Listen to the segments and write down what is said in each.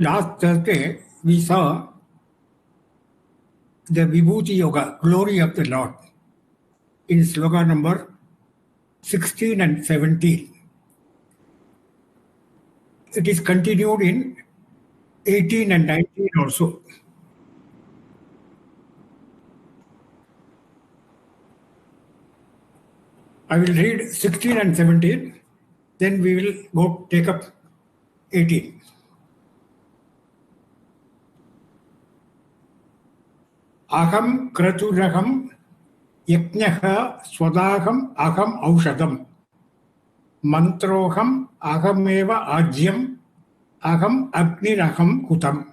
Last Thursday, we saw the Vibhuti Yoga, glory of the Lord, in sloka number 16 and 17. It is continued in 18 and 19 also. I will read 16 and 17, then we will go take up 18. Aham kraturaham yajnaha swadaham aham aushadam mantroham ahameva ajyam aham agniraham kutam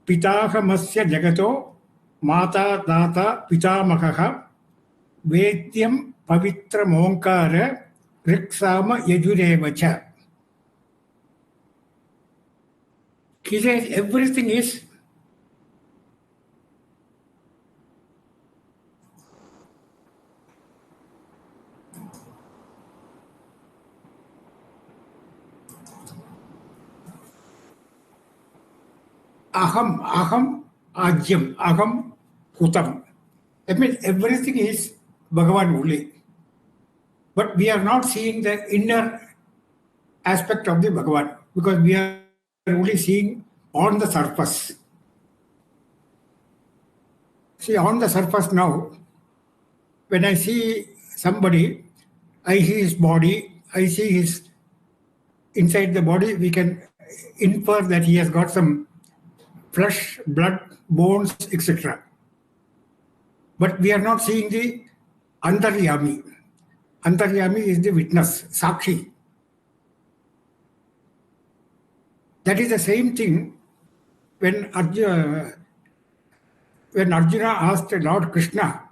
pitahamasya jagato mata data pitamakaha Vedyam Pavitra Monkara Riksama Yajurevacha. He says everything is aham, ajyam, aham, hutam. That means everything is Bhagavan only. But we are not seeing the inner aspect of the Bhagavan because we are only seeing on the surface. See, on the surface now, when I see somebody, I see his body, I see his inside the body, we can infer that he has got some flesh, blood, bones, etc. But we are not seeing the Antaryami. Antaryami is the witness, Sakshi. That is the same thing when Arjuna asked Lord Krishna,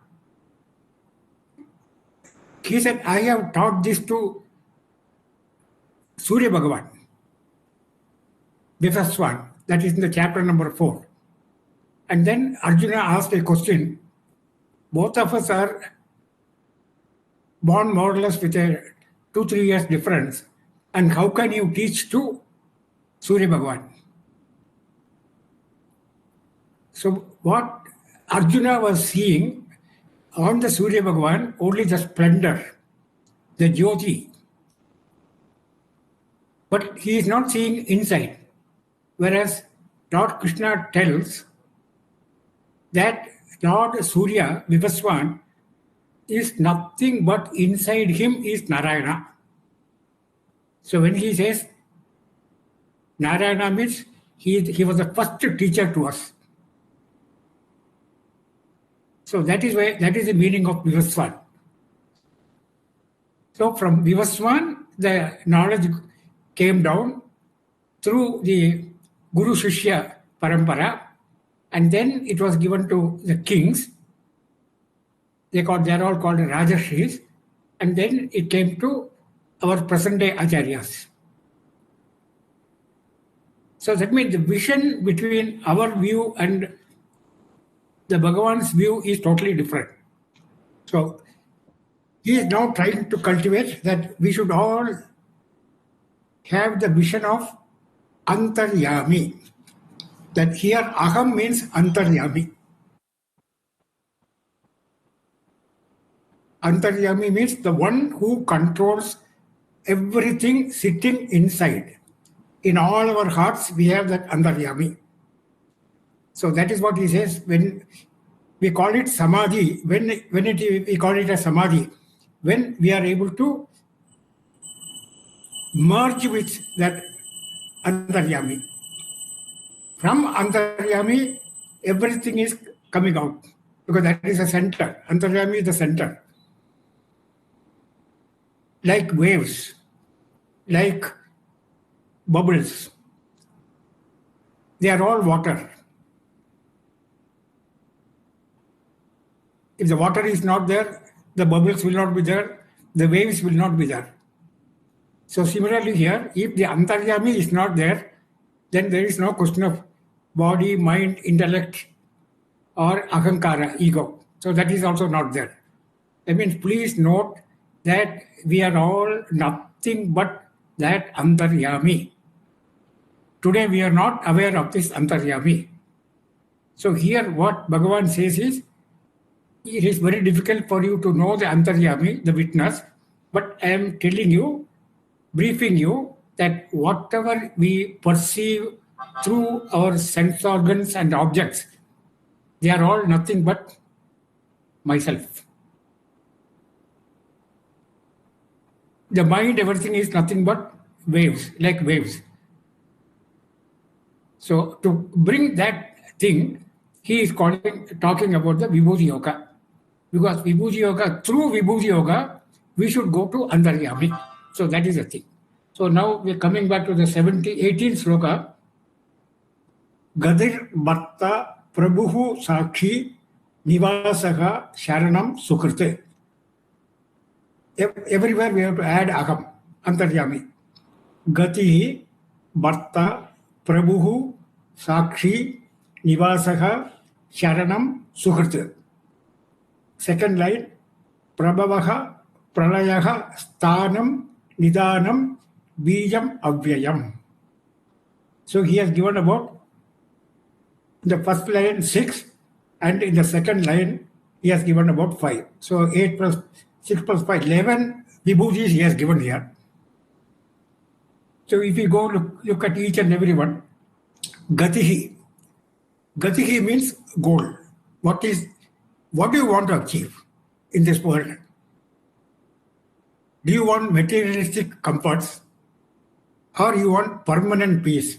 he said, I have taught this to Surya Bhagavan, Vivaswan, that is in the chapter number 4. And then Arjuna asked a question, both of us are born more or less with a 2-3 years difference, and how can you teach to Surya Bhagavan? So what Arjuna was seeing on the Surya Bhagavan, only the splendor, the Jyoti. But he is not seeing inside. Whereas Lord Krishna tells that Lord Surya, Vivaswan, is nothing but inside him is Narayana. So when he says Narayana means he was the first teacher to us. So that is the meaning of Vivaswan. So from Vivaswan, the knowledge came down through the Guru Shishya Parampara, and then it was given to the kings. They are all called Rajarshis, and then it came to our present day Acharyas. So that means the vision between our view and the Bhagavan's view is totally different. So he is now trying to cultivate that we should all have the vision of Antaryami. That here Aham means Antaryami. Antaryami means the one who controls everything sitting inside. In all our hearts, we have that Antaryami. So that is what he says when we call it Samadhi. We call it a Samadhi, when we are able to merge with that Antaryami. From Antaryami, everything is coming out because that is the center. Antaryami is the center. Like waves, like bubbles. They are all water. If the water is not there, the bubbles will not be there, the waves will not be there. So similarly here, if the Antaryami is not there, then there is no question of body, mind, intellect, or ahankara, ego. So that is also not there. That means please note that we are all nothing but that Antaryami. Today we are not aware of this Antaryami. So here what Bhagavan says is, it is very difficult for you to know the Antaryami, the witness, but I am telling you, briefing you, that whatever we perceive through our sense organs and objects, they are all nothing but myself. The mind, everything is nothing but waves, like waves. So to bring that thing, he is talking about the Vibhuti Yoga. Because Vibhuti Yoga, through Vibhuti Yoga, we should go to Antaryami. So that is the thing. So now we're coming back to the 18th sloka. Gadir Bhatta Prabhuhu Sakhi Nivasaha Sharanam Sukrite. Everywhere we have to add Aham, Antaryami. Gati Bhatta Prabhuhu Sakhi Nivasaha Sharanam Sukrite. Second line, Prabhavaha Pralayaha Sthanam Nidanam Bijam Avyayam. So he has given about, in the first line 6, and in the second line he has given about 5. So 8 plus 6 plus 5, 11 vibhutis he has given here. So if you go look at each and every one, Gatihi. Gatihi means goal. What do you want to achieve in this world? Do you want materialistic comforts, or you want permanent peace?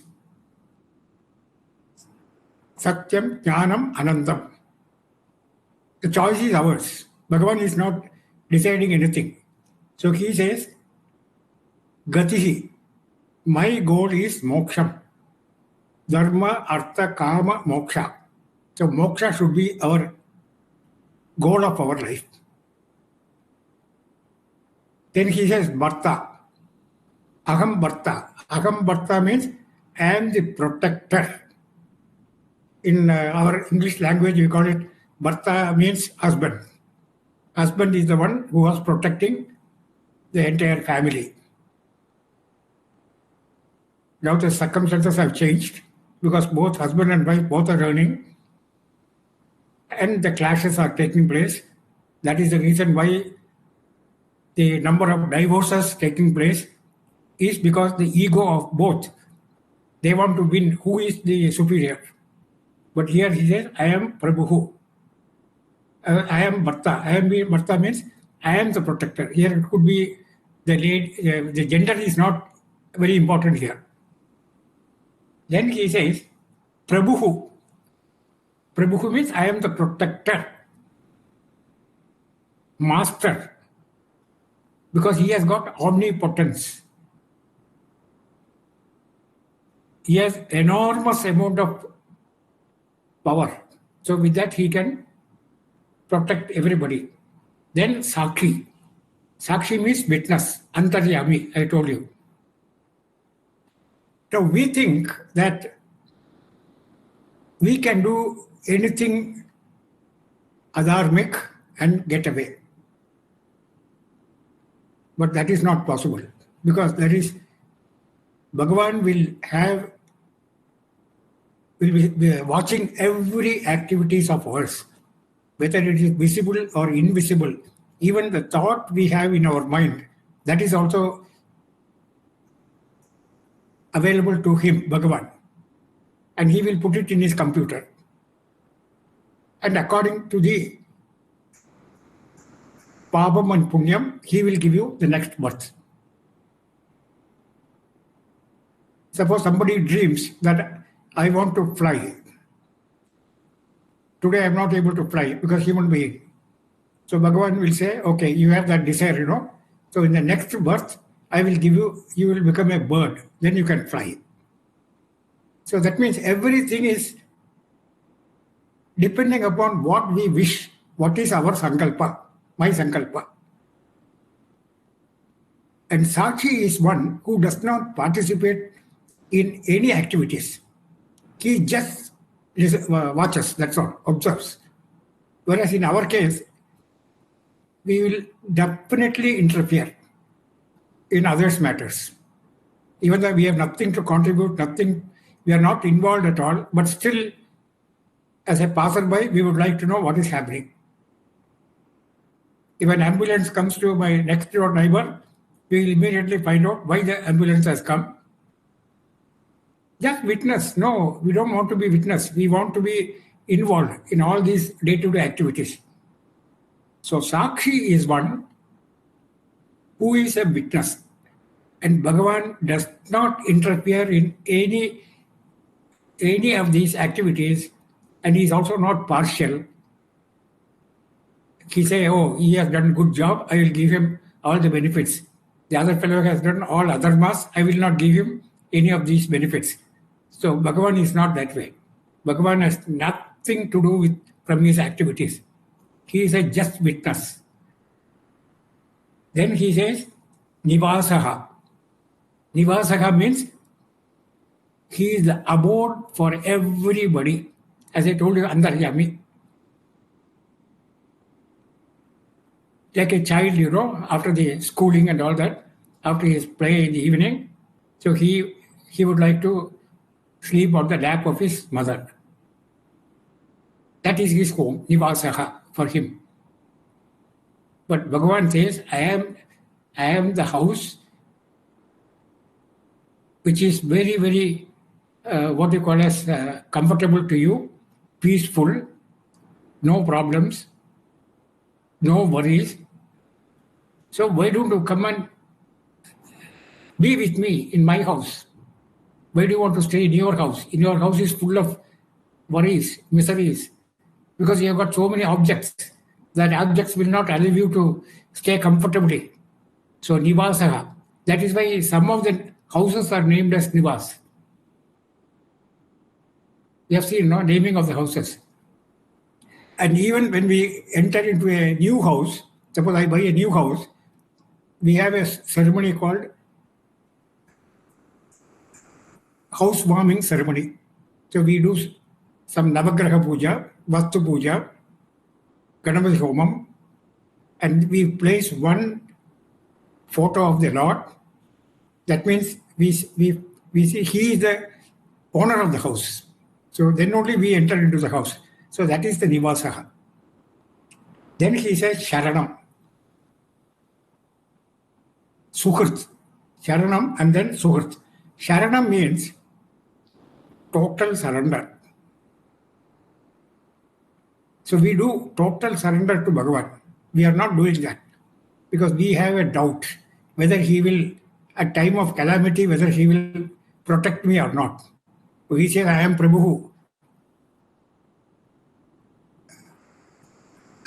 Satyam, Jnanam, Anandam. The choice is ours. Bhagavan is not deciding anything. So he says, Gatihi, my goal is moksham. Dharma, artha, kama, moksha. So moksha should be our goal of our life. Then he says, Bharta. Aham Bharta. Aham Bharta means I am the protector. In our English language, we call it Bharta means husband. Husband is the one who was protecting the entire family. Now the circumstances have changed because both husband and wife both are earning and the clashes are taking place. That is the reason why the number of divorces taking place is because the ego of both. They want to win who is the superior. But here he says, I am Prabhuhu. I am Bharta. Bharta means I am the protector. Here it could be the lady, the gender is not very important here. Then he says, Prabhuhu. Prabhuhu means I am the protector, master, because he has got omnipotence. He has enormous amount of power. So with that he can protect everybody. Then Sakhi. Sakshi means witness, Antaryami, I told you. So we think that we can do anything adharmic and get away. But that is not possible because there is, Bhagavan will be watching every activities of ours, whether it is visible or invisible. Even the thought we have in our mind, that is also available to him, Bhagavan. And he will put it in his computer. And according to the Pabam and Punyam, he will give you the next birth. Suppose somebody dreams that I want to fly. Today I am not able to fly because human being. So Bhagavan will say, okay, you have that desire, So in the next birth, I will give you, you will become a bird. Then you can fly. So that means everything is depending upon what we wish, what is our sankalpa, my sankalpa. And Sakshi is one who does not participate in any activities. He just watches, that's all, observes. Whereas in our case, we will definitely interfere in others' matters. Even though we have nothing to contribute, nothing We are not involved at all, but still, as a passerby, we would like to know what is happening. If an ambulance comes to my next door neighbor, we will immediately find out why the ambulance has come. Just witness. No, we don't want to be witness. We want to be involved in all these day-to-day activities. So Sakshi is one who is a witness. And Bhagavan does not interfere in any of these activities, and he is also not partial. He say, oh, he has done a good job, I will give him all the benefits. The other fellow has done all other mas, I will not give him any of these benefits. So Bhagavan is not that way. Bhagavan has nothing to do with from his activities. He is a just witness. Then he says, Nivasaha. Nivasaha means he is the abode for everybody. As I told you, Antaryami. Like a child, after the schooling and all that, after his play in the evening, so he would like to sleep on the lap of his mother. That is his home, Nivasaha, for him. But Bhagavan says, I am the house which is very, very, what you call as comfortable to you, peaceful, no problems, no worries. So why don't you come and be with me in my house? Why do you want to stay in your house? In your house is full of worries, miseries, because you have got so many objects that objects will not allow you to stay comfortably. So Nivasaha. That is why some of the houses are named as Nivas. You have seen, no, naming of the houses. And even when we enter into a new house, suppose I buy a new house, we have a ceremony called housewarming ceremony. So we do some Navagraha Puja, Vastu Puja, Ganapati Homam, and we place one photo of the Lord. That means we see he is the owner of the house. So then only we enter into the house. So that is the Nivasaha. Then he says Sharanam. Suhrt. Sharanam and then Suhrt. Sharanam means total surrender. So we do total surrender to Bhagavan. We are not doing that because we have a doubt whether he will, at time of calamity, whether he will protect me or not. So he says, I am Prabhu.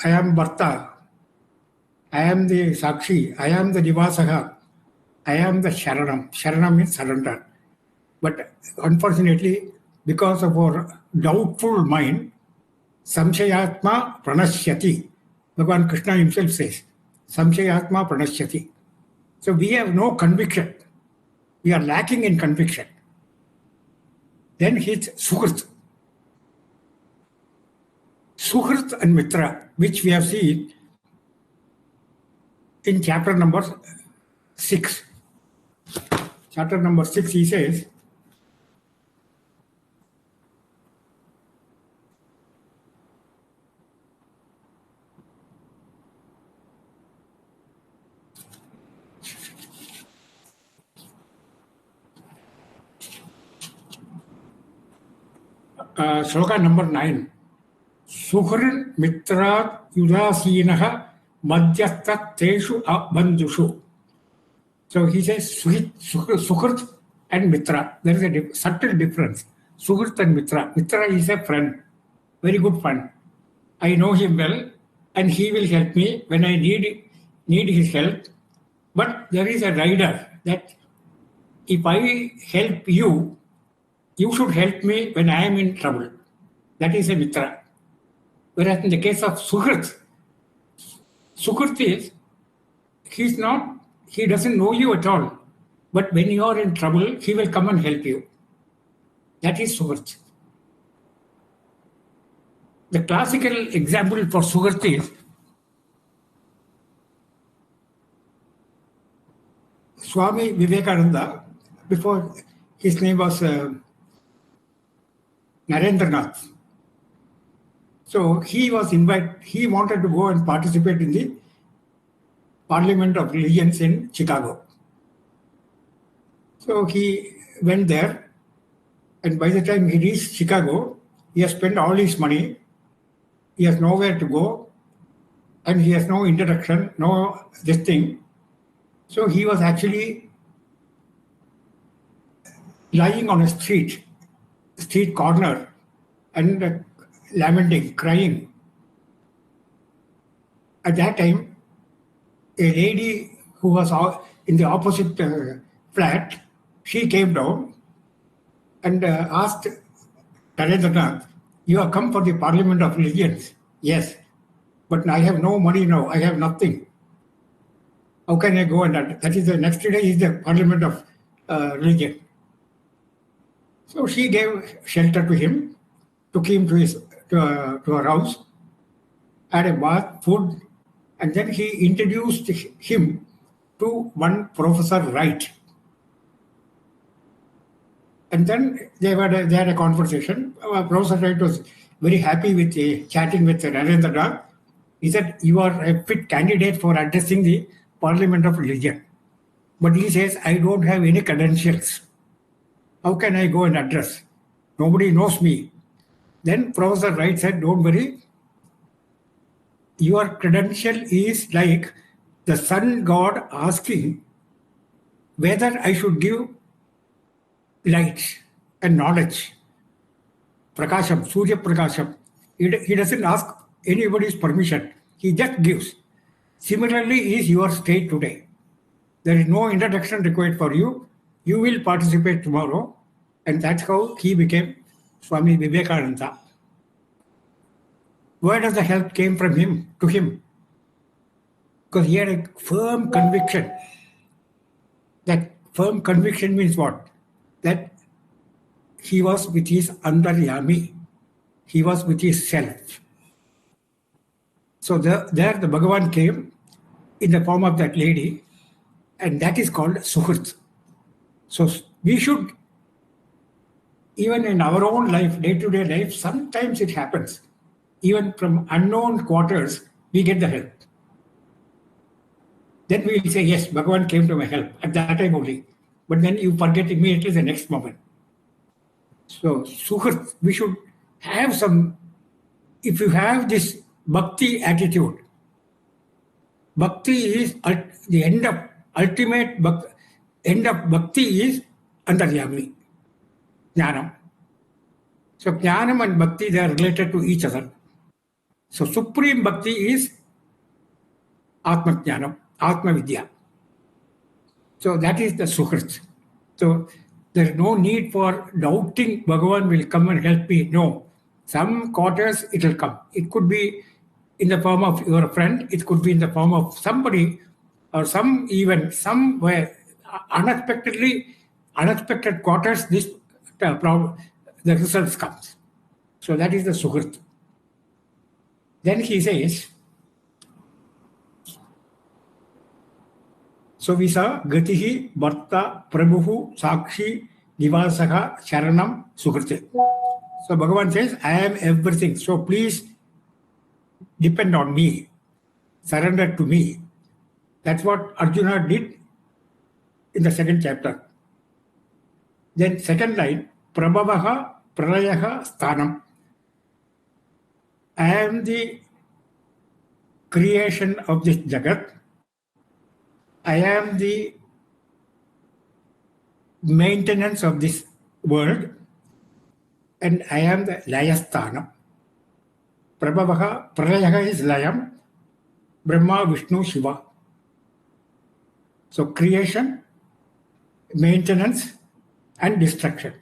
I am Bharta. I am the Sakshi. I am the Nivasaha. I am the Sharanam. Sharanam means surrender. But unfortunately, because of our doubtful mind, Samshayatma pranashyati. Bhagavan Krishna himself says, Samshayatma pranashyati. So we have no conviction. We are lacking in conviction. Then his Suhrt. Suhrt and Mitra, which we have seen in chapter number 6. Chapter number 6, he says, Shloka number 9. Suhrin Mitrat Udasinaha Madhyastat Teshu Bandhushu. So he says Suhrt and Mitra. There is a subtle difference. Suhrt and Mitra. Mitra is a friend, very good friend. I know him well and he will help me when I need his help. But there is a rider that if I help you, you should help me when I am in trouble. That is a Mitra. Whereas in the case of Suhrt is, he doesn't know you at all. But when you are in trouble, he will come and help you. That is Suhrt. The classical example for Suhrt is Swami Vivekananda. Before his name was Narendranath. So he was invited, he wanted to go and participate in the Parliament of Religions in Chicago. So he went there, and by the time he reached Chicago, he has spent all his money, he has nowhere to go, and he has no introduction, no this thing. So he was actually lying on a street corner and lamenting, crying. At that time, a lady who was in the opposite flat, she came down and asked Narendranath, "You have come for the Parliament of Religions?" "Yes, but I have no money now. I have nothing. How can I go?" And that is the next day is the Parliament of Religion. So she gave shelter to him, took him to her house, had a bath, food, and then he introduced him to one Professor Wright. And then they had a conversation. Professor Wright was very happy with chatting with Narendranath. He said, "You are a fit candidate for addressing the Parliament of Religion." But he says, "I don't have any credentials. How can I go and address? Nobody knows me." Then Professor Wright said, "Don't worry. Your credential is like the sun god asking whether I should give light and knowledge. Prakasham, Surya Prakasham. He doesn't ask anybody's permission. He just gives. Similarly is your state today. There is no introduction required for you. You will participate tomorrow." And that's how he became Swami Vivekananda. Where does the help came from him to him? Because he had a firm conviction. That firm conviction means what? That he was with his Antaryami. He was with his self. So there the Bhagavan came in the form of that lady, and that is called Suhrit. So we should, even in our own life, day-to-day life, sometimes it happens. Even from unknown quarters, we get the help. Then we will say, "Yes, Bhagavan came to my help at that time only." But then you forget immediately the next moment. So, Suhrit, we should have some, if you have this bhakti attitude, bhakti is the end of, ultimate end of bhakti is Antaryami, Jnanam. So, Jnanam and bhakti, they are related to each other. So, supreme bhakti is Atma Jnanam, Atma Vidya. So, that is the Suhrit. So, there is no need for doubting Bhagavan will come and help me. No. Some quarters it will come. It could be in the form of your friend, it could be in the form of somebody, or some even somewhere unexpected quarters, this problem, the results comes. So that is the Suhrit. Then he says, so we saw Gatihi, Bharta, Prabhu, Sakshi, Nivasaka, Sharanam, Sukriti. So Bhagavan says, "I am everything. So please depend on me. Surrender to me." That's what Arjuna did in the second chapter. Then second line, Prabhavaha, Pralayaha, Sthanam. I am the creation of this Jagat. I am the maintenance of this world, and I am the Layasthanam. Prabhavaha, Pralayaha is Layam, Brahma, Vishnu, Shiva. So creation, maintenance, and destruction.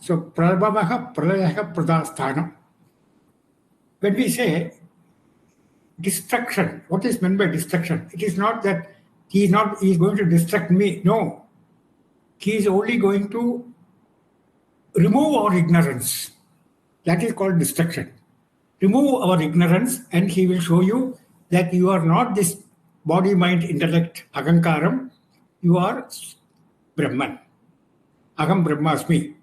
So Prabhavaha, Pralayaha, Pradasthanam. When we say destruction, what is meant by destruction? It is not that he is going to destruct me. No. He is only going to remove our ignorance. That is called destruction. Remove our ignorance, and he will show you that you are not this body, mind, intellect, ahankaram. You are Brahman. Aham Brahmasmi.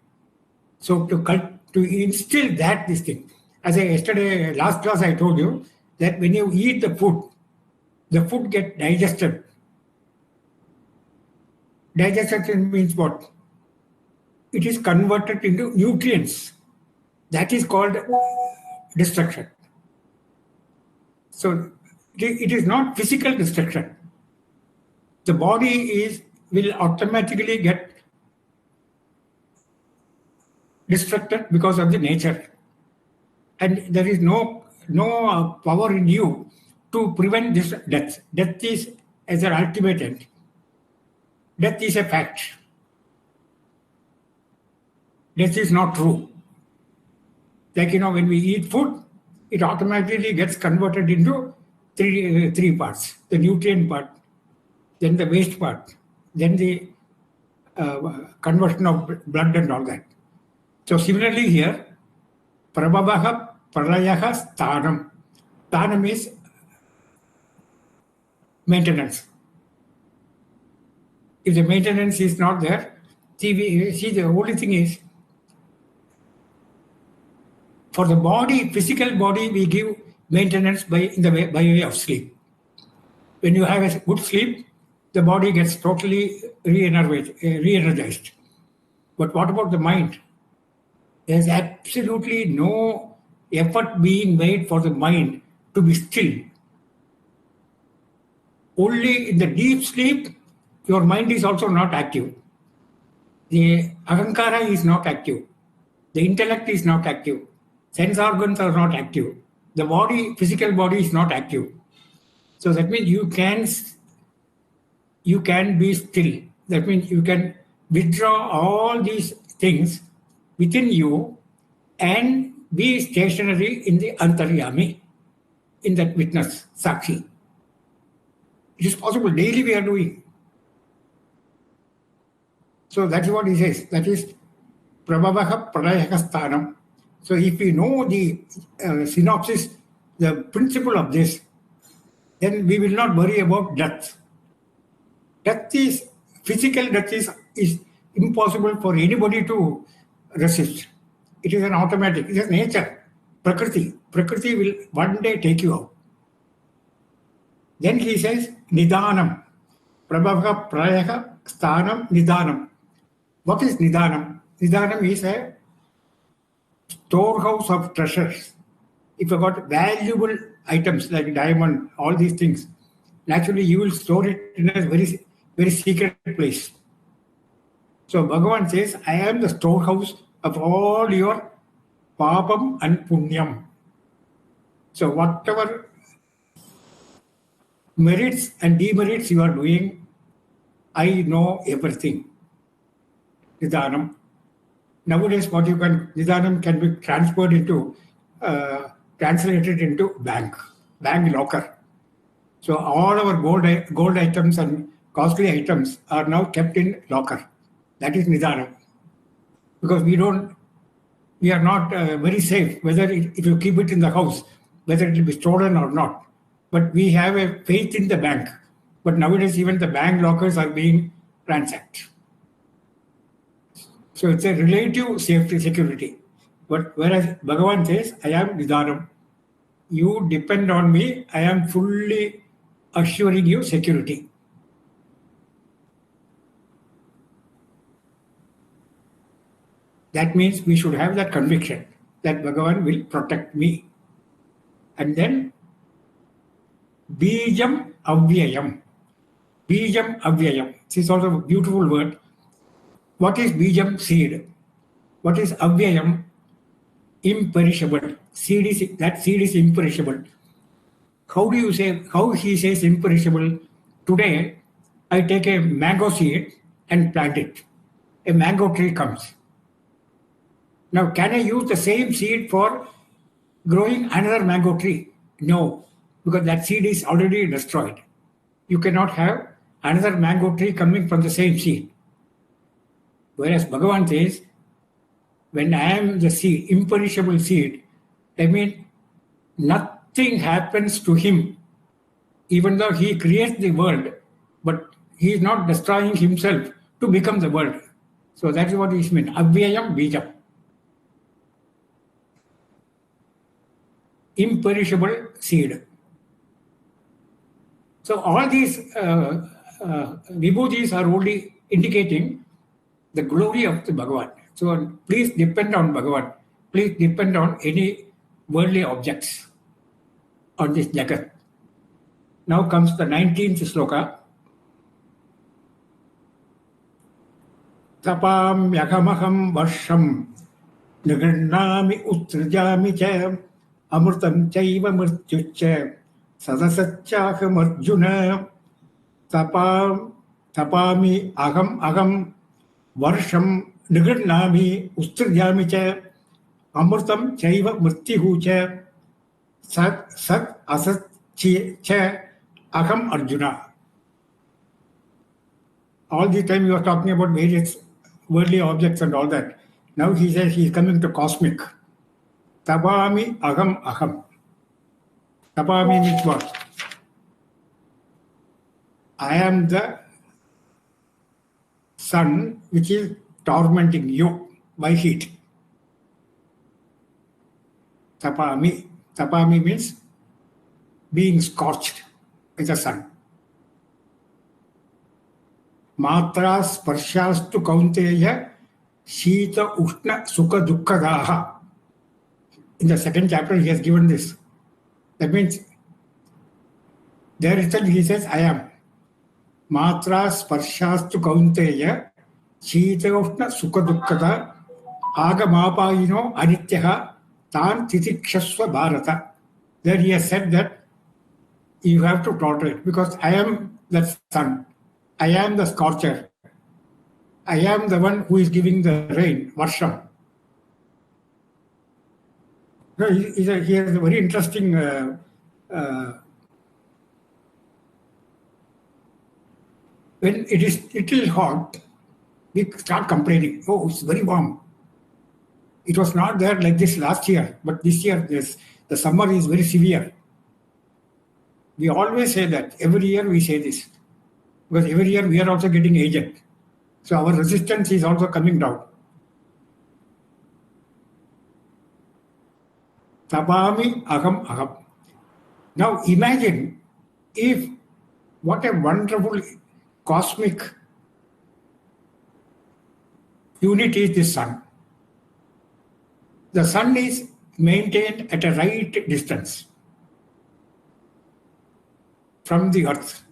So to instill this thing, as I yesterday, last class I told you that when you eat the food gets digested. Digestion means what? It is converted into nutrients. That is called destruction. So it is not physical destruction. The body will automatically get destructed because of the nature, and there is no power in you to prevent this death. Death is as an ultimate end. Death is a fact. Death is not true. Like, when we eat food, it automatically gets converted into three parts: the nutrient part, then the waste part, then the conversion of blood and all that. So similarly here, prabhavaha pralayaha sthanam. Sthanam is maintenance. If the maintenance is not there, see the only thing is, for the body, physical body, we give maintenance by way of sleep. When you have a good sleep, the body gets totally re-energized. But what about the mind? There's absolutely no effort being made for the mind to be still. Only in the deep sleep, your mind is also not active. The ahankara is not active. The intellect is not active. Sense organs are not active. The body, physical body, is not active. So that means you can be still. That means you can withdraw all these things within you and be stationary in the antaryami, in that witness, sakshi. It is possible. Daily we are doing. So that is what he says. That is prabhavaha pralayaka sthanam. So if we know the synopsis, the principle of this, then we will not worry about death. Physical death is impossible for anybody to resist. It is an automatic, it is nature, prakriti. Prakriti will one day take you out. Then he says, nidanam. Prabhavaha pralayaka sthanam nidanam. What is nidanam? Nidanam is a storehouse of treasures. If you got valuable items like diamond, all these things, naturally you will store it in a very, very secret place. So Bhagavan says, I am the storehouse of all your papam and punyam. So whatever merits and demerits you are doing, I know everything. Nidanam. Nowadays, Nidanam can be translated into bank locker. So all our gold items and costly items are now kept in locker. That is Nidanam. Because we are not very safe whether if you keep it in the house, whether it will be stolen or not. But we have a faith in the bank. But nowadays, even the bank lockers are being ransacked. So it's a relative security. But whereas Bhagavan says, I am Nidanam. You depend on me, I am fully assuring you security. That means we should have that conviction that Bhagavan will protect me. And then, Bijam Avyayam. Bijam Avyayam. This is also a beautiful word. What is Bijam? Seed. What is Avyayam? Imperishable. Seed is imperishable. How he says imperishable? Today, I take a mango seed and plant it. A mango tree comes. Now, can I use the same seed for growing another mango tree? No, because that seed is already destroyed. You cannot have another mango tree coming from the same seed. Whereas Bhagavan says, when I am the seed, imperishable seed, I mean, nothing happens to him, even though he creates the world, but he is not destroying himself to become the world. So that is what it means. Avyayam Bijam. Imperishable seed. So all these vibhujis are only indicating the glory of the Bhagavan. So please depend on Bhagavan. Please depend on any worldly objects on this Jagat. Now comes the 19th sloka. Tapam yakamaham varsham nagannami utrajami cha amrutam chaiva murtyucha sadasachaham arjuna tapami aham varsham nagannami utrajami cha amrutam chaiva murtyuhu cha sat asat cha aham arjuna. All the time you are talking about various worldly objects and all that. Now he says he is coming to cosmic. Tabami aham. Tabami means what? I am the sun which is tormenting you by heat. Tapami. Tapami means being scorched by the sun. Matra sparshastu kaunteya shita ushna sukha dukkadaha. In the second chapter he has given this. That means there itself he says I am. Matra sparshastu kaunteya shita ushna sukha dukkada agamapayino anityaha tan titikshasva bharata. There he has said that you have to tolerate because I am the sun. I am the scorcher. I am the one who is giving the rain, Varsham. He has a very interesting when it is little hot, we start complaining. Oh, it's very warm. It was not there like this last year, but this year the summer is very severe. We always say that. Every year we say this. Because every year we are also getting aged. So our resistance is also coming down. Tabami aham. Now imagine if what a wonderful cosmic unit is the sun. The sun is maintained at a right distance from the earth.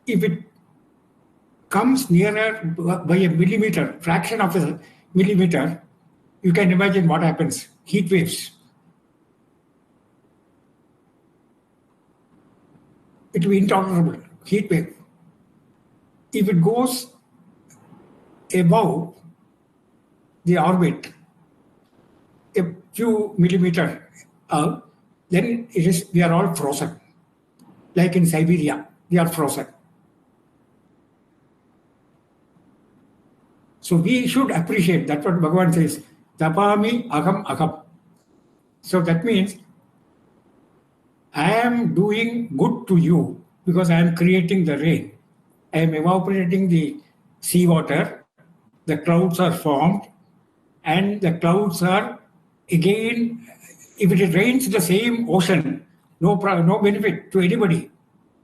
If it comes nearer by a millimeter, fraction of a millimeter, you can imagine what happens. Heat waves. It will be intolerable. Heat wave. If it goes above the orbit, a few millimeter, then we are all frozen. Like in Siberia, we are frozen. So we should appreciate, that's what Bhagavan says, tapami aham. So that means I am doing good to you because I am creating the rain. I am evaporating the seawater, the clouds are formed, and the clouds are again, if it rains the same ocean, no benefit to anybody.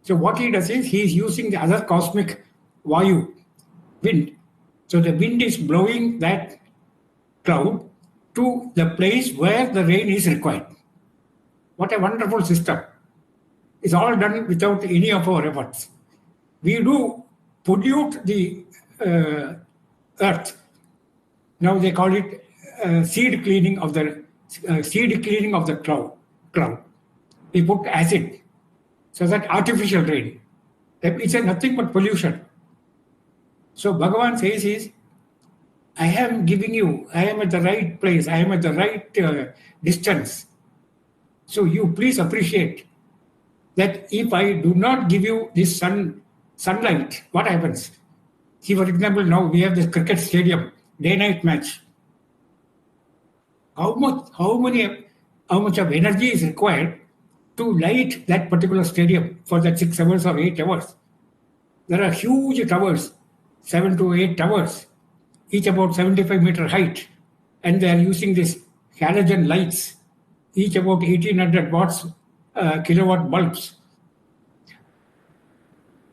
So what he does is he is using the other cosmic vayu, wind. So the wind is blowing that cloud to the place where the rain is required. What a wonderful system. It's all done without any of our efforts. We do pollute the earth. Now they call it seed cleaning of the cloud. We put acid. So that artificial rain. It's nothing but pollution. So Bhagavan says is, I am giving you, I am at the right place, I am at the right distance. So you please appreciate that if I do not give you this sunlight, what happens? See, for example, now we have this cricket stadium, day-night match. How much of energy is required to light that particular stadium for that 6 hours or 8 hours? There are huge towers, 7 to 8 towers. each about 75-meter height, and they are using these halogen lights, each about 1800 watts kilowatt bulbs.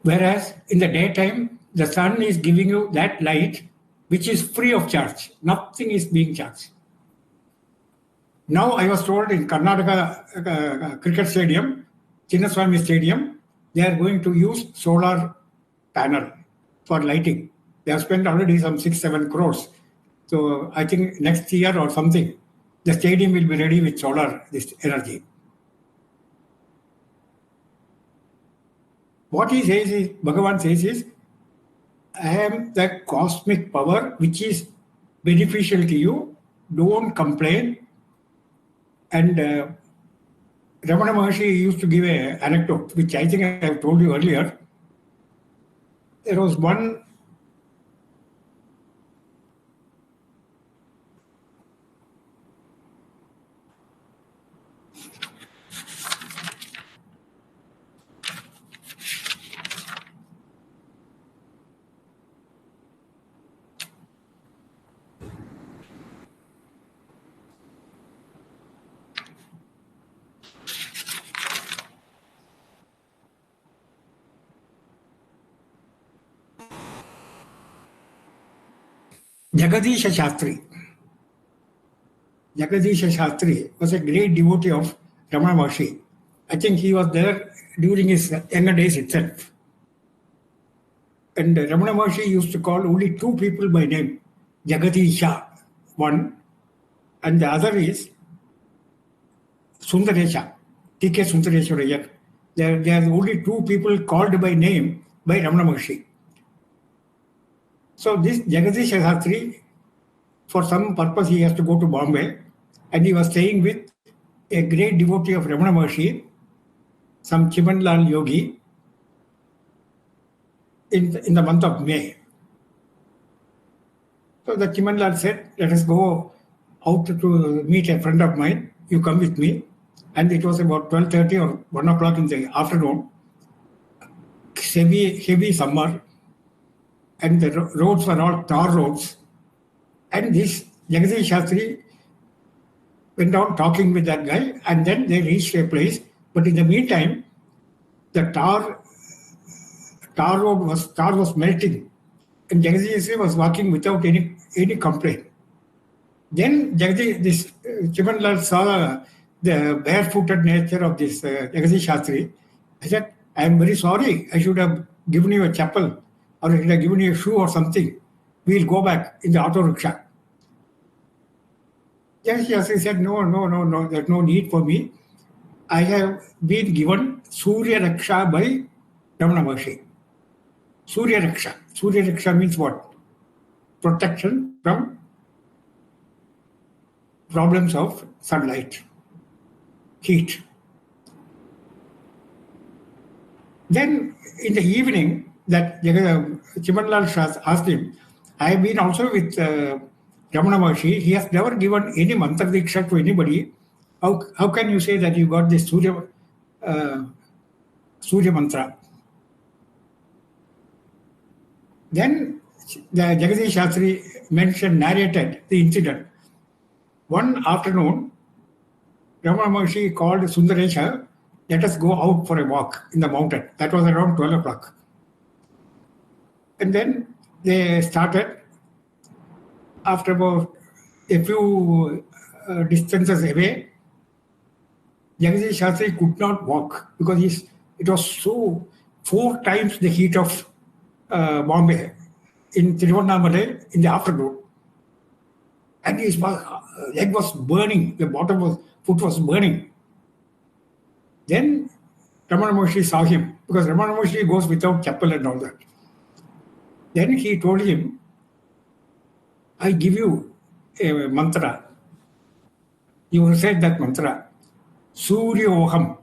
Whereas in the daytime, the sun is giving you that light, which is free of charge. Nothing is being charged. Now I was told in Karnataka cricket stadium, Chinnaswamy Stadium, they are going to use solar panel for lighting. They have spent already some 6-7 crores. So I think next year or something, the stadium will be ready with solar this energy. What he says is, Bhagavan says is, I am the cosmic power which is beneficial to you. Don't complain. And Ramana Maharshi used to give an anecdote, which I think I have told you earlier. There was one Jagadisha Shastri. Jagadisha Shastri was a great devotee of Ramana Maharshi. I think he was there during his younger days itself. And Ramana Maharshi used to call only two people by name, Jagadisha, one, and the other is Sundaresha, T.K. Sundareswarayar. There are only two people called by name by Ramana Maharshi. So this Jagadisha Shastri, for some purpose, he has to go to Bombay, and he was staying with a great devotee of Ramana Maharshi, some Chimanlal Yogi, in the month of May. So the Chimanlal said, let us go out to meet a friend of mine. You come with me. And it was about 12:30 or 1 o'clock in the afternoon. Heavy summer. And the roads were all tar roads. And this Jagadish Shastri went on talking with that guy, and then they reached a place. But in the meantime, the tar was melting, and Jagadish Shastri was walking without any complaint. Then this Chimanlal saw the barefooted nature of this Jagadish Shastri. I said, I am very sorry. I should have given you a chapel, or I should have given you a shoe or something. We'll go back in the auto rickshaw. Jagadish Shastri said, no, there's no need for me. I have been given Surya Raksha by Ramana Maharshi. Surya Raksha. Surya Raksha means what? Protection from problems of sunlight, heat. Then in the evening, that Chimanlal asked him, I have been also with Ramana Maharshi. He has never given any mantra diksha to anybody. How can you say that you got this Surya mantra? Then the Jagadish Shastri narrated the incident. One afternoon, Ramana Maharshi called Sundaresha, let us go out for a walk in the mountain. That was around 12 o'clock. And then they started. After about a few distances away, Jagadish Shastri could not walk because it was so 4 times the heat of Bombay in Tiruvannamalai in the afternoon. And his leg was burning, the foot was burning. Then Ramana Maharshi saw him, because Ramana Maharshi goes without chapel and all that. Then he told him, I give you a mantra. You recite that mantra. Suryoham.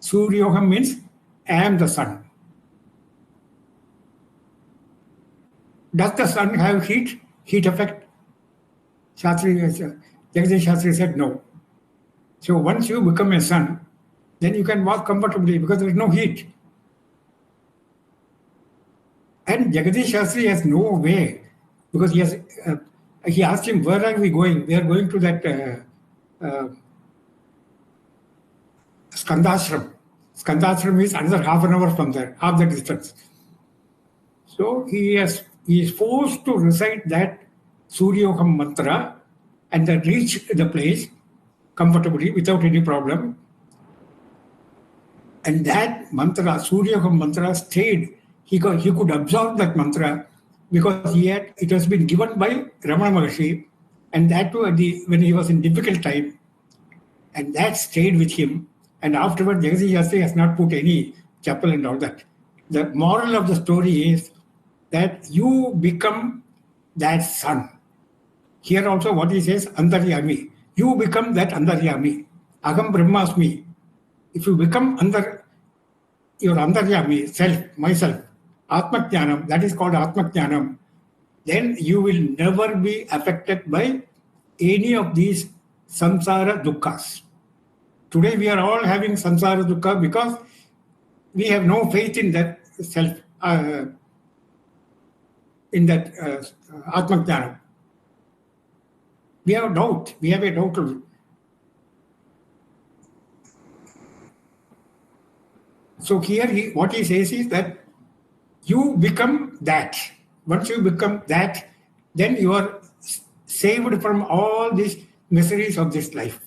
Suryoham means, I am the sun. Does the sun have heat? Heat effect? Jagadish Shastri said no. So once you become a sun, then you can walk comfortably because there is no heat. And Jagadish Shastri has no way because he asked him, where are we going? We are going to that Skandashram. Skandashram is another half an hour from there, half the distance. So he is forced to recite that Suryoham mantra and then reach the place comfortably without any problem. And that mantra, Suryoham mantra, stayed. He could absorb that mantra because it has been given by Ramana Maharshi, and that too when he was in difficult time, and that stayed with him. And afterward, Jagadish Shastri has not put any chapel and all that. The moral of the story is that you become that sun. Here also what he says, Antaryami. You become that Antaryami. Agam Brahmasmi. If you become your Antaryami, self, myself, Atmajnanam, that is called Atmajnanam, then you will never be affected by any of these samsara dukkha's. Today we are all having samsara dukkha because we have no faith in that self, in that Atmajnanam. We have a doubt. We have a doubt. So here what he says is that you become that. Once you become that, then you are saved from all these miseries of this life.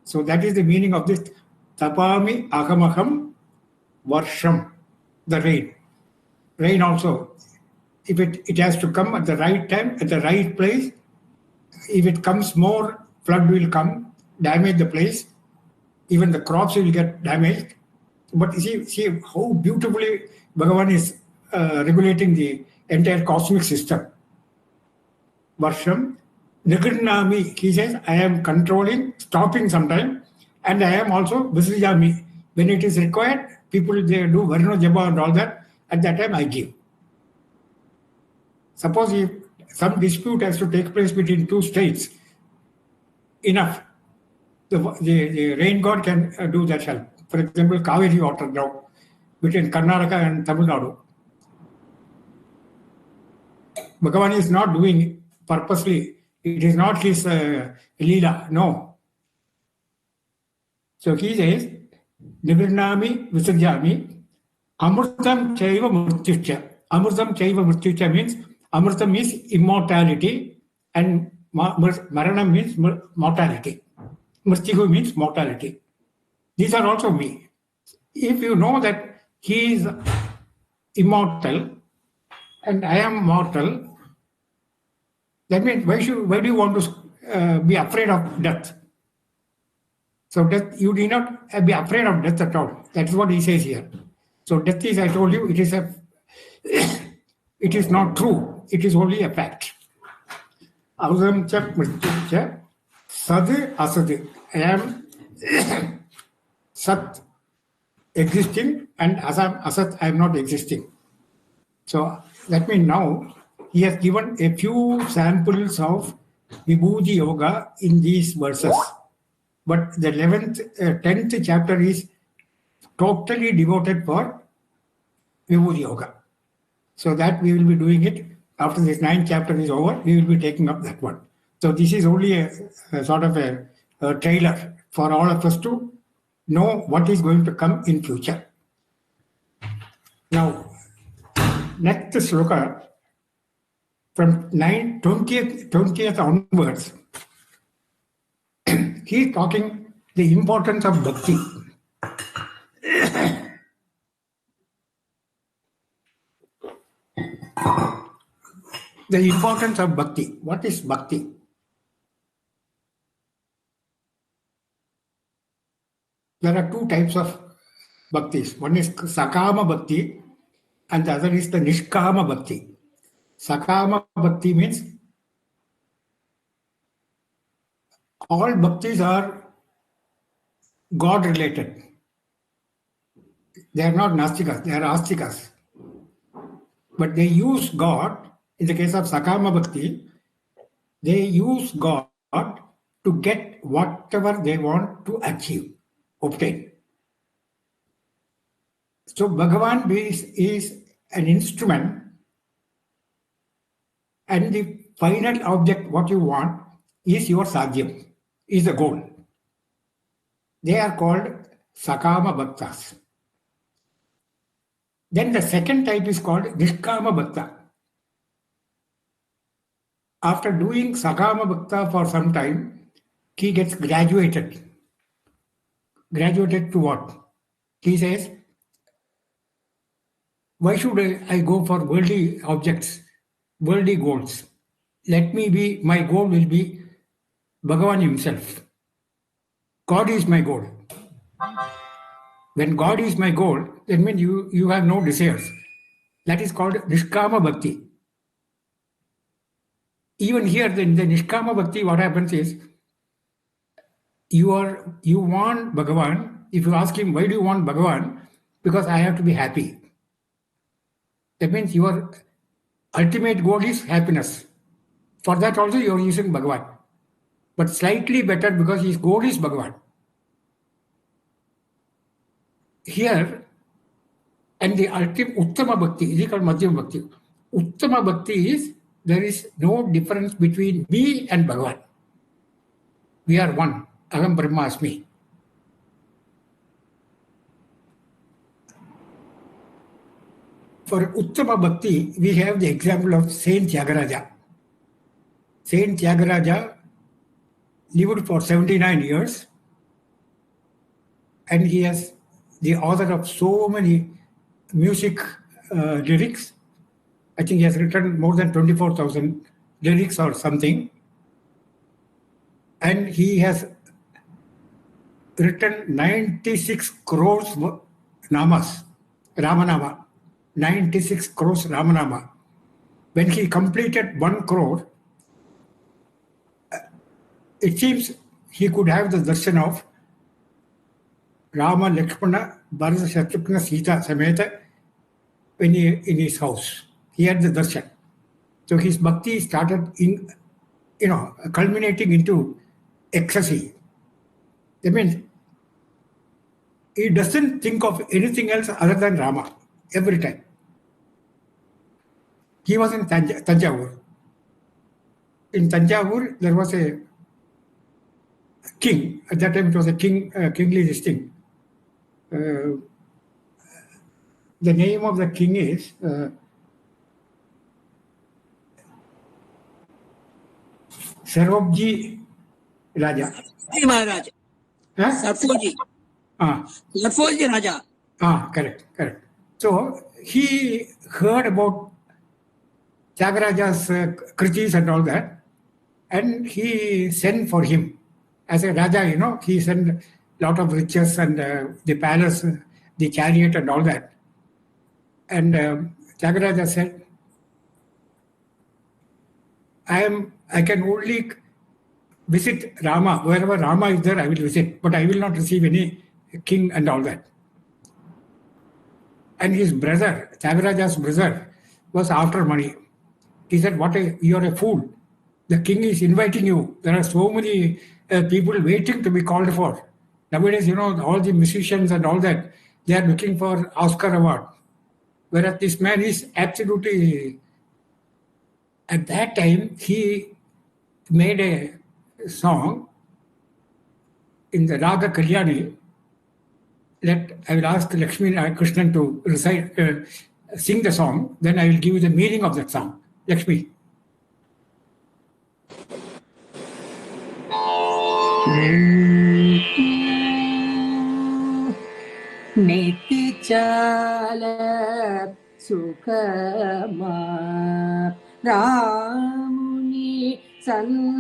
So that is the meaning of this tapami ahamaham varsham, the rain. Rain also, if it has to come at the right time, at the right place. If it comes more, flood will come, damage the place. Even the crops will get damaged. But see how beautifully Bhagavan is regulating the entire cosmic system. Varsham, Nigrinami, he says, I am controlling, stopping sometime, and I am also Visrijami. When it is required, people they do Varno Japa and all that, at that time I give. Suppose if some dispute has to take place between two states, enough. The rain god can do that help. For example, Kaveri water now between Karnataka and Tamil Nadu. Bhagavan is not doing it purposely. It is not his Leela, no. So he says, Nibirnami Visarjami, Amrutam Chaiva Murtyucha. Amrutam Chaiva Murtyucha means Amrutam is immortality and Maranam means mortality. Murtyu means mortality. These are also me. If you know that he is immortal and I am mortal, that means why do you want to be afraid of death? So death, you need not be afraid of death at all. That's what he says here. So death is, I told you, it is not true. It is only a fact. Avadam cha mrityu cha sad asad. I am sat, existing, and asat, I am not existing. So that means now he has given a few samples of Vibhuti Yoga in these verses. But the 10th chapter is totally devoted for Vibhuti Yoga. So that we will be doing it after this 9th chapter is over. We will be taking up that one. So this is only a sort of a trailer for all of us to know what is going to come in future. Now, next sloka from 20th onwards, he is talking the importance of bhakti. The importance of bhakti. What is bhakti? There are two types of bhaktis. One is sakama bhakti and the other is the nishkama bhakti. Sakama bhakti means all bhaktis are God related. They are not nastikas, they are astikas. But they use God, in the case of sakama bhakti, they use God to get whatever they want to achieve, obtain. So Bhagavan is an instrument, And the final object, what you want, is your sadhyam, is the goal. They are called Sakama Bhaktas. Then the second type is called Nishkama Bhakta. After doing Sakama Bhakta for some time, he gets graduated. Graduated to what? He says, why should I go for worldly objects, worldly goals? My goal will be Bhagavan himself. God is my goal. When God is my goal, that means you have no desires. That is called Nishkama Bhakti. Even here, in the Nishkama Bhakti, what happens is, you want Bhagavan. If you ask him, why do you want Bhagavan? Because I have to be happy. That means your ultimate goal is happiness. For that also you are using Bhagavan. But slightly better because his goal is Bhagavan. Here, and the ultimate Uttama Bhakti is called Madhyama Bhakti. Uttama Bhakti is, there is no difference between me and Bhagavan. We are one. Aham Brahmasmi. For Uttama Bhakti, we have the example of Saint Tyagaraja. Saint Tyagaraja lived for 79 years and he is the author of so many music lyrics. I think he has written more than 24,000 lyrics or something. And he has written 96 crores namas, Ramanama. 96 crores Ramanama. When he completed 1 crore, it seems he could have the darshan of Rama, Lakshmana, Bharata, Shatrughna, Sita, Sameta in his house. He had the darshan. So his bhakti started culminating into ecstasy. That means he doesn't think of anything else other than Rama every time. He was in Tanjavur. In Tanjavur, there was a king. At that time, it was a kingly distinct. The name of the king is Sarobji Raja. Maharaj. Sarfolji. Sarfolji Raja. Correct. So he heard about Tyagaraja's kritis and all that, and he sent for him. As a Raja, he sent a lot of riches and the palace, the chariot and all that. And Tyagaraja said, I can only visit Rama. Wherever Rama is there, I will visit, but I will not receive any king and all that. And his brother, Tyagaraja's brother, was after money. He said, you are a fool. The king is inviting you. There are so many people waiting to be called for. Nowadays, all the musicians and all that, they are looking for Oscar award. Whereas this man is absolutely... At that time, he made a song in the Raga Kalyani. I will ask Lakshmi Krishnan to recite, sing the song. Then I will give you the meaning of that song. Lakshmi. Niti chala sukhama Ramuni sannidhi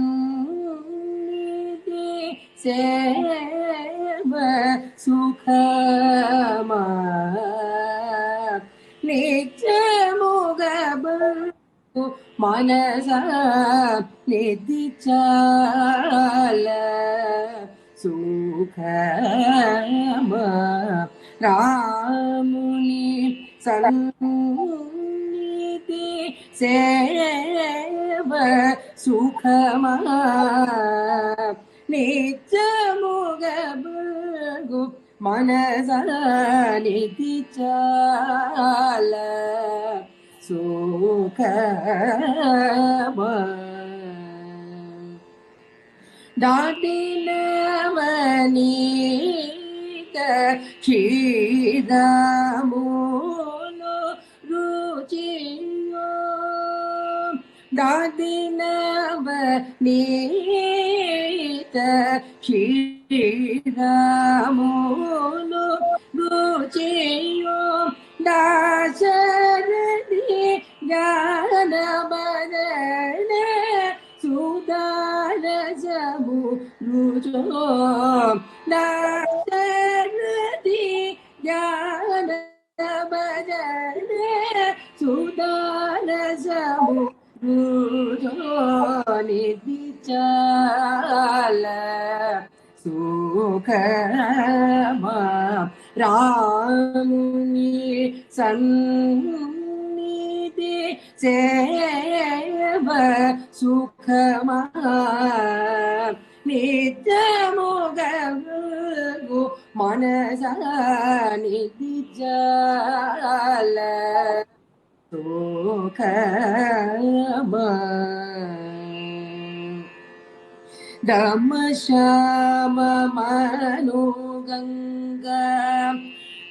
seva sukhama Nitya mugabu manasa nidhi chala sukhama Ramuni sannidhi seva sukhama Nitya mugabu manasa nidhi chala Sukhama Dadinavani Kshiramuno Ruchiyo Dadinavani Kshiramuno Ruchiyo Dasharati Janabadane Sudara Jabu Rujo Dasharati Janabadane Sudara Jabu Rujo Nidichala Sukhama Ramuni Sannidhi Seva Sukhama Nityamugavu Manasa Nidijala Sukhama Dhammashama Manu Ganga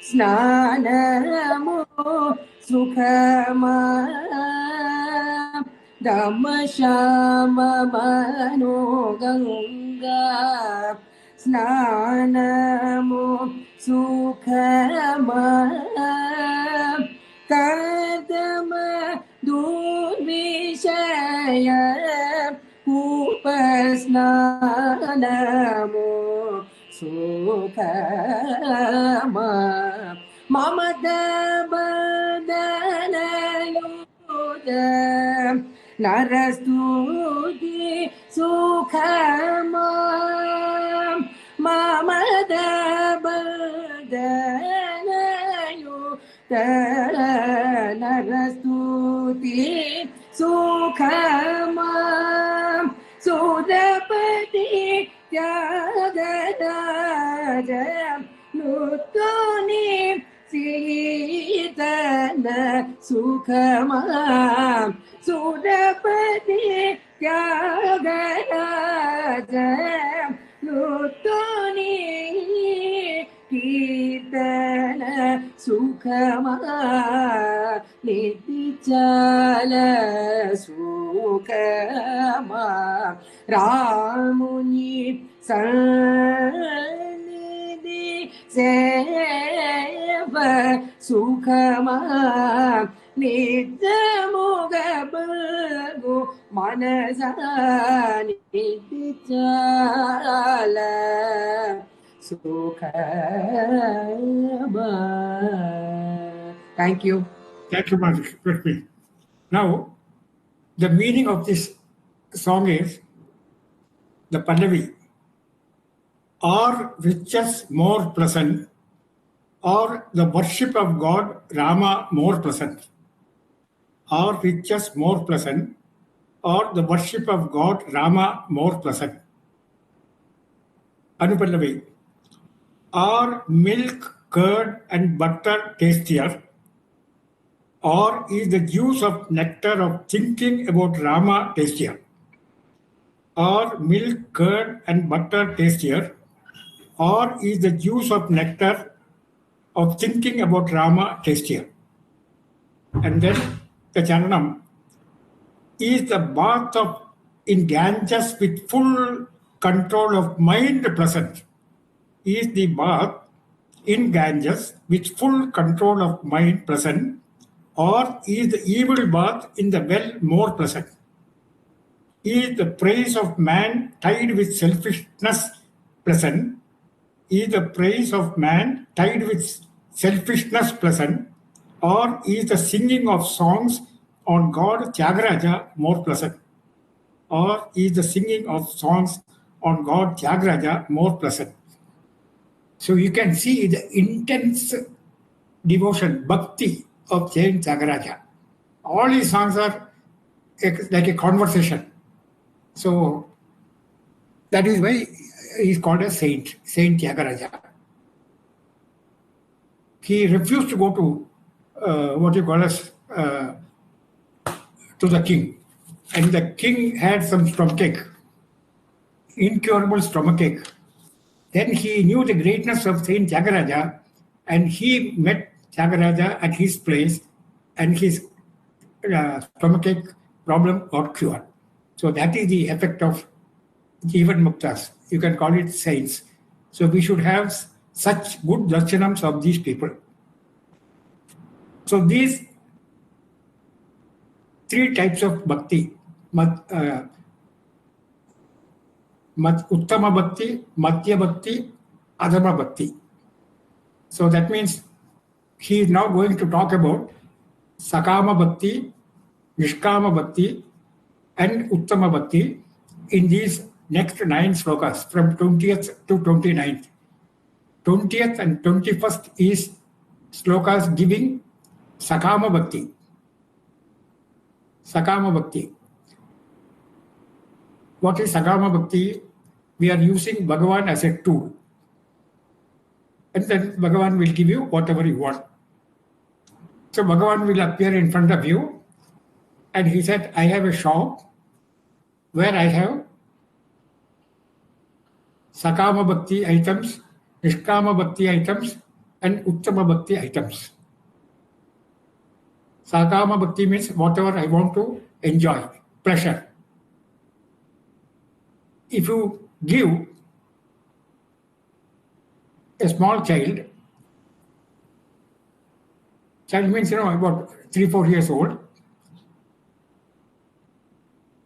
Snanamu Sukhama Dhammashama Manu Ganga Snanamu Sukhama Kadama Durvishaya Upasnanamu Sukhama Mamata Badanaluda Narastuti Sukhama Mamata Badanaluda Narastuti Sukhama Sudapati Jagadaja Nutoni Sitana Sukhama Sudapati Jagadaja Nutoni Kitana Sukhama Nidichala Sukhama Ramuni Sannidhi Seva Sukhama Nityamugavu Manasa Nidichala Sukhama. Thank you. Thank you, Lakshmi. Now, the meaning of this song is the Pallavi. Are riches more pleasant, or the worship of God Rama more pleasant? Are riches more pleasant, or the worship of God Rama more pleasant? Anupallavi. Are milk, curd, and butter tastier, or is the juice of nectar of thinking about Rama tastier? Are milk, curd, and butter tastier, or is the juice of nectar of thinking about Rama tastier? And then the Charanam. Is the bath of in Ganges with full control of mind pleasant? Is the bath in Ganges with full control of mind pleasant, or is the evil bath in the well more pleasant? Is the praise of man tied with selfishness pleasant? Is the praise of man tied with selfishness pleasant, or is the singing of songs on God Tyagaraja more pleasant? Or is the singing of songs on God Tyagaraja more pleasant? So you can see the intense devotion, bhakti of Jain Tyagaraja. All his songs are like a conversation. So that is why he is called a saint, Saint Tyagaraja. He refused to go to what you call as to the king. And the king had some stomachache, incurable stomachache. Then he knew the greatness of Saint Tyagaraja, and he met Tyagaraja at his place, and his stomachache problem got cured. So that is the effect of Jivan Muktas. You can call it saints. So we should have such good darshanams of these people. So these three types of bhakti, Uttama Bhakti, Madhya Bhakti, Adhama Bhakti. So that means he is now going to talk about Sakama Bhakti, Nishkama Bhakti, and Uttama Bhakti in these next 9 slokas from 20th to 29th. 20th and 21st is slokas giving Sakama Bhakti. Sakama Bhakti. What is Sakama Bhakti? We are using Bhagavan as a tool. And then Bhagavan will give you whatever you want. So Bhagavan will appear in front of you, and he said, I have a shop where I have Sakama Bhakti items, Nishkama Bhakti items, and Uttama Bhakti items. Sakama Bhakti means whatever I want to enjoy, pleasure. If you give a small child means, about 3-4 years old,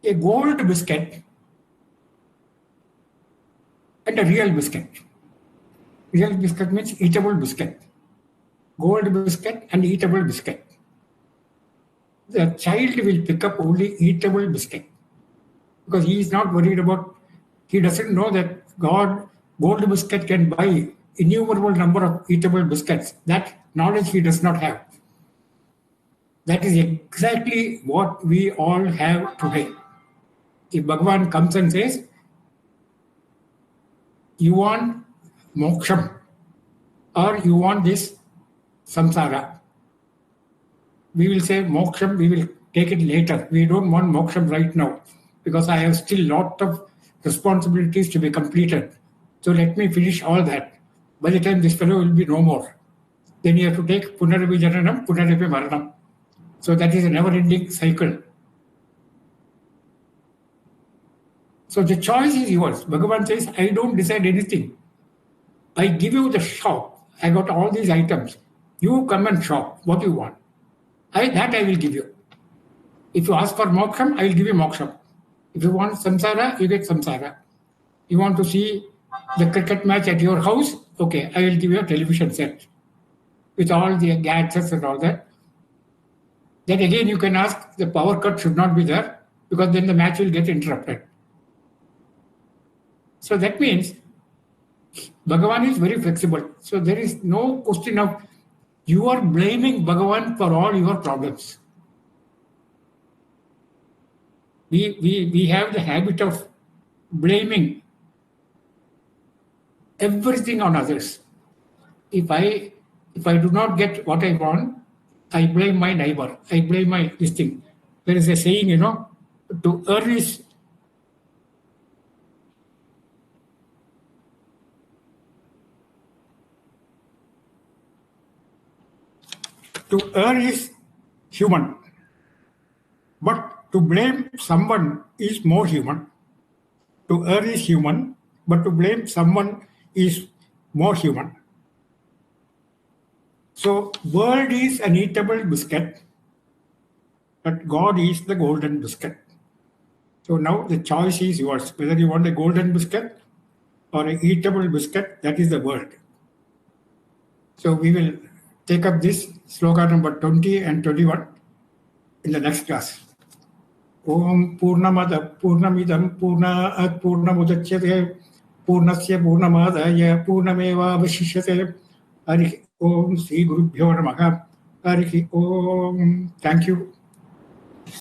a gold biscuit and a real biscuit. Real biscuit means eatable biscuit. Gold biscuit and eatable biscuit. The child will pick up only eatable biscuit because he is not worried about, he doesn't know that gold biscuit can buy innumerable number of eatable biscuits. That knowledge he does not have. That is exactly what we all have today. If Bhagavan comes and says, you want moksham or you want this samsara, we will say moksham, we will take it later. We don't want moksham right now because I have still lot of responsibilities to be completed. So let me finish all that. By the time this fellow will be no more. Then you have to take punarapi jananam, punarapi maranam. So that is a never-ending cycle. So the choice is yours. Bhagavan says, I don't decide anything. I give you the shop. I got all these items. You come and shop what you want. That I will give you. If you ask for moksham, I will give you moksham. If you want samsara, you get samsara. You want to see the cricket match at your house, okay, I will give you a television set with all the gadgets and all that. Then again you can ask, the power cut should not be there because then the match will get interrupted. So that means Bhagavan is very flexible. So there is no question of you are blaming Bhagavan for all your problems. We have the habit of blaming everything on others. If I do not get what I want, I blame my neighbor. I blame this thing. There is a saying, to err is human. But to blame someone is more human. To err is human, but to blame someone is more human. So, world is an eatable biscuit, but God is the golden biscuit. So now the choice is yours. Whether you want a golden biscuit or an eatable biscuit, that is the world. So we will take up this sloka number 20 and 21 in the next class. Om Purnamada Purnamidam Purnat Purnamudachyate Purnasya Purnamadaya Purnameva Vashishyate. Hari Om Sri Gurubhyo Namaha. Hari Om. Thank you.